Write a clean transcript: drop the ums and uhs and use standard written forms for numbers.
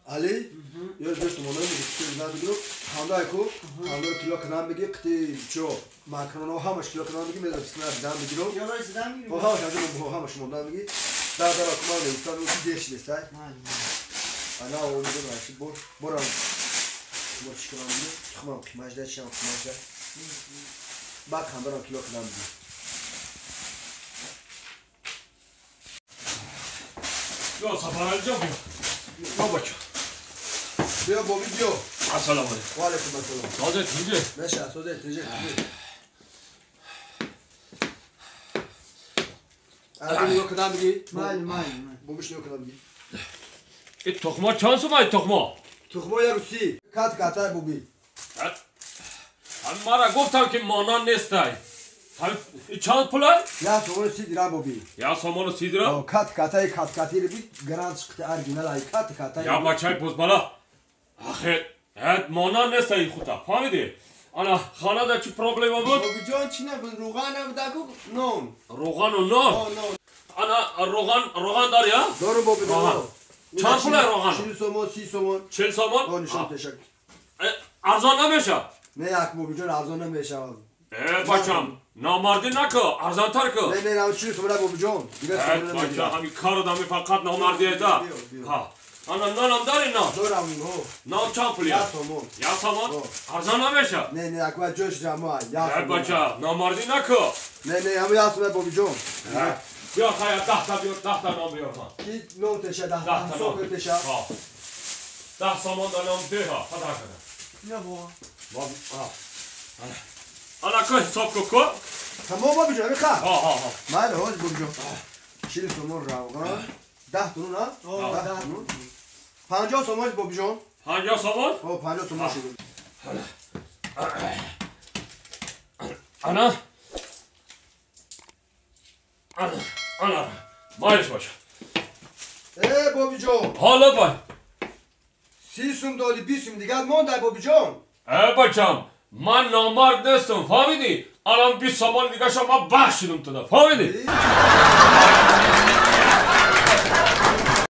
علی یه دوست مونده میگه که بگیرم خانده کو خانده کیلو کنم بگی قطعی چو ماکرونو همش کیلو کنم بگی میذارم سینه بدم بگیرم یا رای زدم میگیرم با همش از همش مونده میگی در کمال استان رو دیش نیست انا اون رو باشه برام چیکار می‌کنی خمام ماجدا چیام ماجدا بعد خانده رو کیلو کنم بگی یا سفر جا بیا بچه بیا بابی بیا السلام علیکم و علیکم السلام سازه تیجه نشه سوده تیجه علی رو کنم بگی مال بابیش رو کنم بگی این تخما چند سومه این تخما تخمه یا روسی کات بابی هم مرا گفتم که مانان نیسته چند پولای؟ یا سومن 30 درهم بابی یا سامان 30 درهم کاتی رو بی گراند شکت ارگینال ای کاتی یا بچه پوز بالا آخه مانان نیسته این خودتا فهمیدی؟ انا خانه دا چی پروبلم بود؟ بابی جان چی نبود روغن نبود اگو نون روغن و نان انا روغن داری ها؟ دارم بابی دارم چند پولای روغن؟ 40 سومن 30 سومن 40 سامان؟ نشون تشکر ارزان نمیشه؟ نه یک بابی جان ارزان نمیشه بچم نامردی نکو ارزان تر کو نه نه 40 سومن بابی جان بچه همین کارو دمی فقط نامردی دا ها انا نانم داری نه؟ دارم نام چند پولی یا سومن یا سامان؟ ارزان نمیشه؟ نه نه اکو جوش جمع بچه نامردی نکو نه همه یا سومن بابی جان بیا خیلی 10 تا بیار 10 تا نام بیار خان کی نو تشه 10 تا سومن نام تشه 10 سامان دا نام ده ها خدا کنه نه بابا انا که حساب کو تمام بابی جان بخواه ها مال هوش بابی جان 40 سومن روغن 10 تونو نه 10 تونو 50 سومن بابی جان 50 سامان؟ 50 سومن شد انا مایش باشه بابی جان حالا بای 30 سوم دادی 20 سوم دیگه مونده بابی جان بچم من نامرد نیستم فهمیدی؟ الان 20 سامان دیگه شما بخشیدم تو ده فهمیدی؟